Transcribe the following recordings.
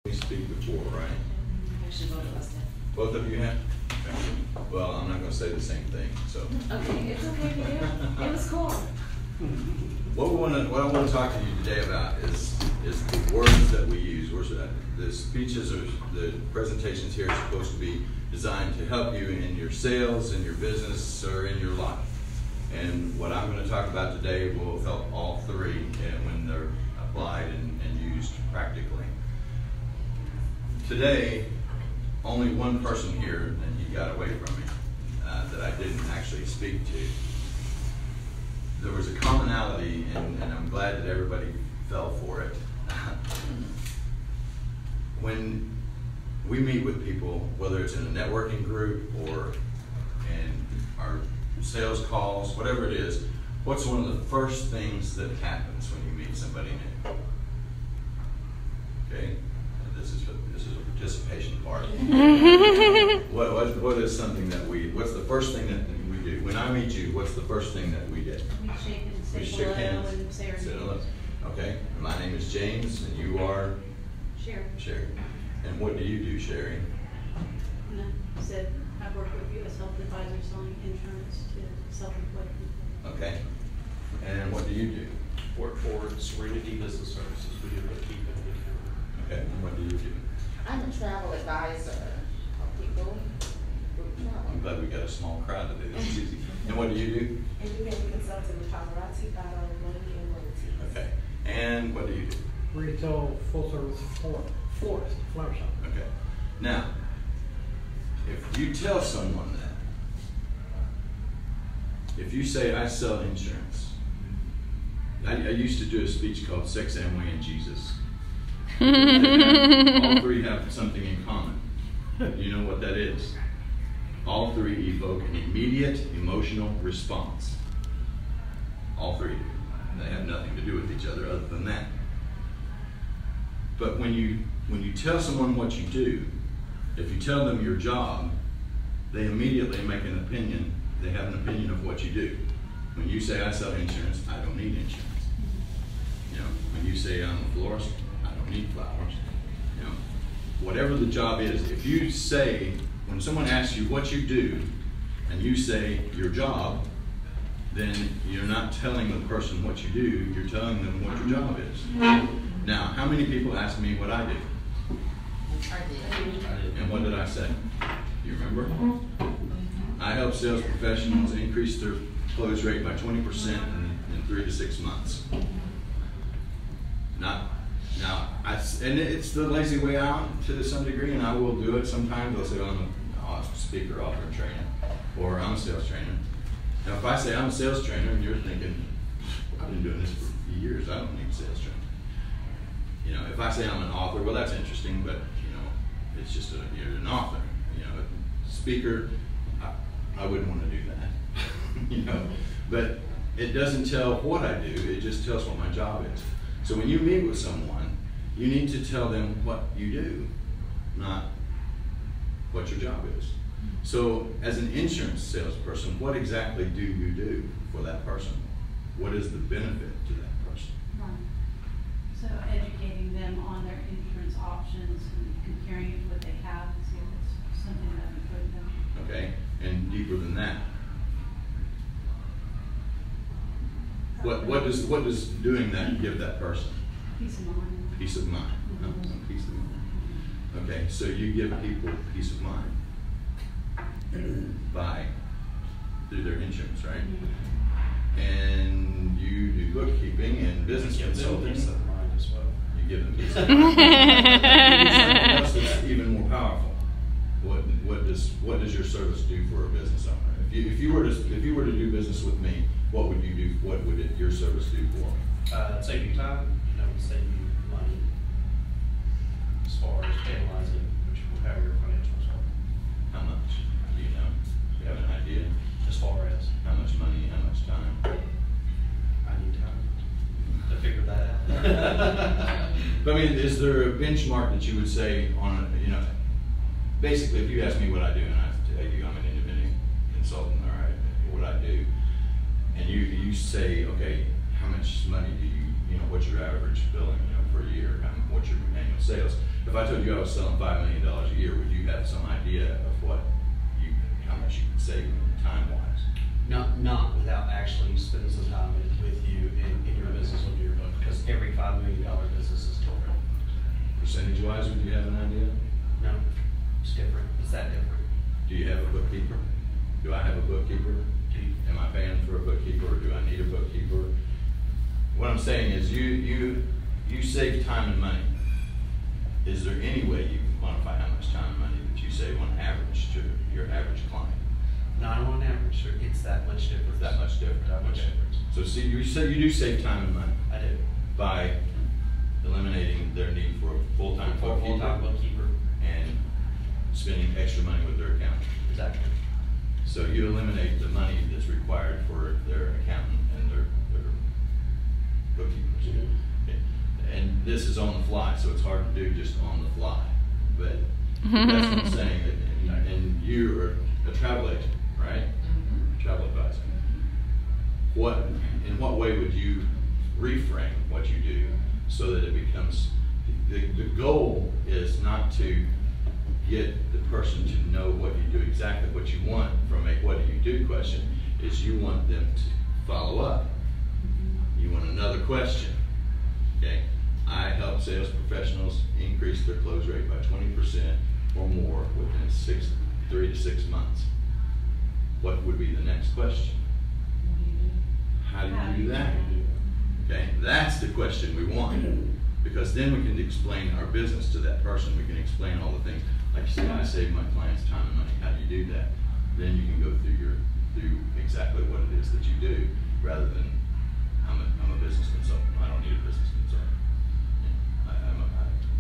We speak before, right? Actually, both of us did. Both of you have? Okay. Well, I'm not going to say the same thing, so. Okay, it's okay to do. It was cool. What I want to talk to you today about is the words that we use. The speeches or the presentations here are supposed to be designed to help you in your sales, in your business, or in your life. And what I'm going to talk about today will help all three when they're applied and used practically. Today, only one person here, and he got away from me, that I didn't actually speak to. There was a commonality, and I'm glad that everybody fell for it. When we meet with people, whether it's in a networking group or in our sales calls, whatever it is, what's one of the first things that happens when you meet somebody new? Okay? This is a participation part. What is something that what's the first thing that we do? When I meet you, what's the first thing that we did? We shake hands and say our names. Okay. My name is James, and you are? Sherry. Sherry. And what do you do, Sherry? No, said I work with you as health advisor selling insurance to self-employed people. Okay. And what do you do? Work for Serenity Business Services. We do bookkeeping. Okay. And what do you do? I'm a travel advisor. People I'm glad we got a small crowd today. This is easy. And what do you do? independent consultant with paparazzi, auto, money, and royalties. Okay. And what do you do? Retail full service florist, flower shop. Okay. Now, if you tell someone that, if you say, I sell insurance, I used to do a speech called Sex, Amway, and Jesus. All three have something in common. You know what that is? All three evoke an immediate emotional response. All three do. They have nothing to do with each other other than that. But when you tell someone what you do, if you tell them your job, they immediately make an opinion. They have an opinion of what you do. When you say, I sell insurance, I don't need insurance. You know, when you say, I'm a florist, I don't need flowers. You know, whatever the job is, if you say, when someone asks you what you do, and you say your job, then you're not telling the person what you do, you're telling them what your job is. Now, how many people ask me what I do? And what did I say? You remember? I help sales professionals increase their close rate by 20% in 3 to 6 months. And it's the lazy way out to some degree, and I will do it sometimes. I'll say, I'm a speaker, author, and trainer, or I'm a sales trainer. Now, if I say I'm a sales trainer, and you're thinking, I've been doing this for years, I don't need sales training. You know, if I say I'm an author, well, that's interesting, but you know, it's just you're an author. You know, speaker, I wouldn't want to do that. You know, but it doesn't tell what I do; it just tells what my job is. So when you meet with someone, you need to tell them what you do, not what your job is. So as an insurance salesperson, what exactly do you do for that person? What is the benefit to that person? Right. So educating them on their insurance options and comparing it to what they have and see if it's something that would fit them. Okay, and deeper than that. What does doing that give that person? Peace of mind. Peace of mind. Peace of mind. Okay, so you give people peace of mind through their insurance, right? And you do bookkeeping and business consulting. Peace of mind as well. You give them peace of mind. Something else that's even more powerful. What does your service do for a business owner? If you were to do business with me, what would you do? What would your service do for me? Save you time. Save you money. As far as analyzing how your financials are. How much? Do you know? Do you have an idea? As far as How much money? How much time? I need time to figure that out. But I mean, is there a benchmark that you would say on, basically if you ask me what I do and I tell you I'm an independent consultant or what I do, and you say, okay, how much money do you, what's your average billing, for per year? What's your annual sales? If I told you I was selling $5 million a year, would you have some idea of how much you could save time-wise? Not without actually spending some time with you in your business, looking at your book, because every $5 million business is different. Percentage-wise, would you have an idea? No, it's different. It's that different. Do you have a bookkeeper? Do I have a bookkeeper? Am I paying for a bookkeeper, or do I need a bookkeeper? What I'm saying is you save time and money. Is there any way you can quantify how much time and money that you save on average to your average client? Not on average, sir. It's that much difference. That much different. That much difference. So see, you say you do save time and money. I do. By eliminating their need for a full-time bookkeeper and spending extra money with their accountant. Exactly. So you eliminate the money that's required for their accountant and their bookkeepers. Mm-hmm. Okay. And this is on the fly, so it's hard to do just on the fly. But that's what I'm saying. And you are a travel agent, right? Mm-hmm. Travel advisor. In what way would you reframe what you do so that it becomes, the goal is not to get the person to know what you do, exactly what you want from a what do you do question, is you want them to follow up. You want another question. Okay, I help sales professionals increase their close rate by 20% or more within 3 to 6 months. What would be the next question? How do you do that? Okay, that's the question we want, because then we can explain our business to that person. We can explain all the things. Like you said, I save my clients time and money. How do you do that? Then you can go through exactly what it is that you do, rather than I'm a business consultant. I don't need a business consultant.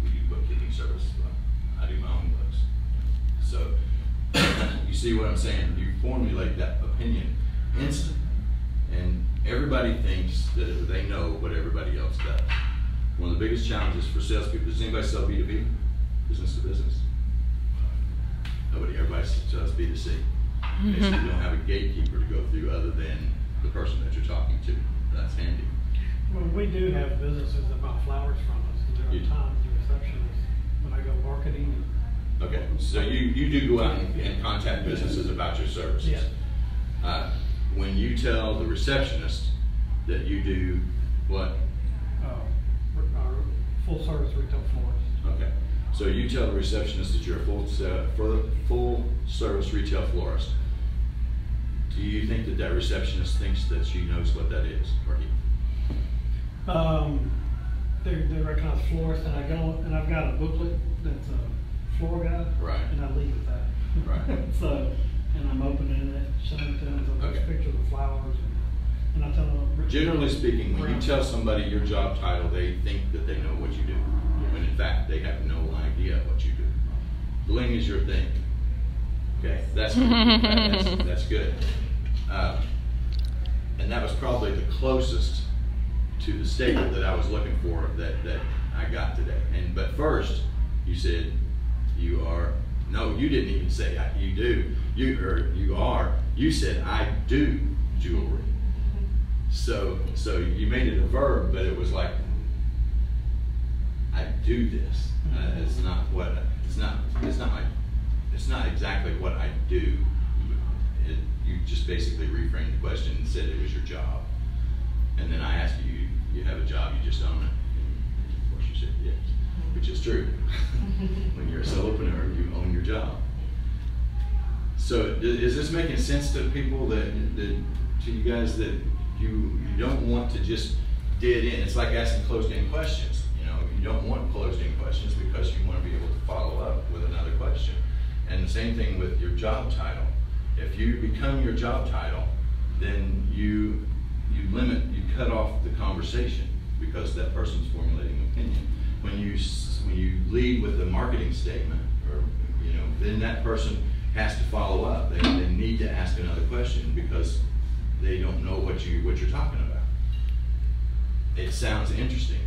We do bookkeeping service. I do my own books. So you see what I'm saying? You formulate that opinion instantly, and everybody thinks that they know what everybody else does. One of the biggest challenges for salespeople, does anybody sell B2B? Business to business? Nobody, everybody sells B2C. Okay, so you don't have a gatekeeper to go through other than the person that you're talking to. That's handy. Well, we do have businesses that buy flowers from us, and there are times the receptionist, when I go marketing. Okay, so you do go out and contact businesses about your services. Yes. When you tell the receptionist that you do what? Our full service retail florist. Okay, so you tell the receptionist that you're a full service retail florist. Do you think that receptionist thinks that she knows what that is, or he? They recognize florist, and I go and I've got a booklet that's a floor guide, Right. and I leave with that. Right. So, and I'm opening it, showing it to them, so Okay. pictures of flowers, and I tell them. Generally speaking, when you tell somebody your job title, they think that they know what you do, when in fact they have no idea what you do. Bling is your thing. Okay, that's good. And that was probably the closest to the statement that I was looking for that I got today. But first, you said you are. No, you didn't even say you do. You are. You said I do jewelry. So you made it a verb, but it was like I do this. It's not exactly what I do. You just basically reframed the question and said it was your job. And then I asked you have a job, you just own it. And of course you said yes, which is true. When you're a solopreneur, you own your job. So is this making sense to people to you guys that you don't want to just dead end? It's like asking closed-end questions. You don't want closed-end questions because you want to be able to follow up with another question. And the same thing with your job title. If you become your job title, then you cut off the conversation because that person's formulating an opinion. When you lead with a marketing statement, or then that person has to follow up. They need to ask another question because they don't know what you're talking about. It sounds interesting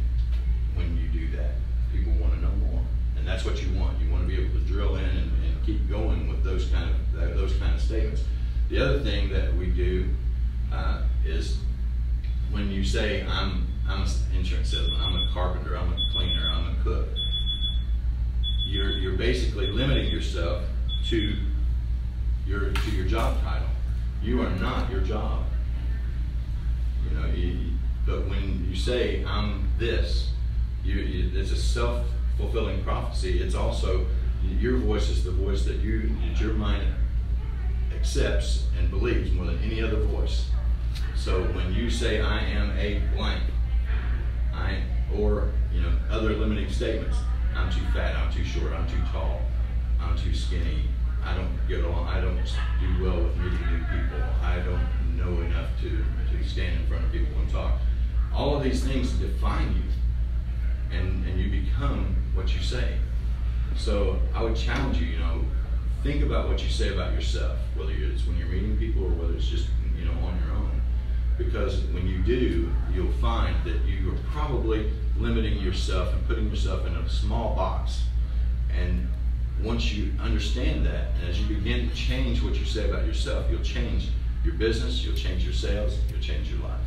when you do that. People want to know more, and that's what you want. You want to be able to drill in and keep going with those kind of statements. The other thing that we do is when you say I'm I'm an insurance salesman, I'm a carpenter, I'm a cleaner, I'm a cook. You're basically limiting yourself to your job title. You are not your job. You know, but when you say I'm this, it's a self-fulfilling prophecy. It's also your voice is the voice that your mind accepts and believes more than any other voice. So when you say I am a blank, or other limiting statements, I'm too fat, I'm too short, I'm too tall, I'm too skinny, I don't get along, I don't do well with meeting new people, I don't know enough to stand in front of people and talk. All of these things define you, and you become what you say. So I would challenge you, think about what you say about yourself, whether it's when you're meeting people or whether it's just on your own. Because when you do, you'll find that you are probably limiting yourself and putting yourself in a small box. And once you understand that, and as you begin to change what you say about yourself, you'll change your business, you'll change your sales, you'll change your life.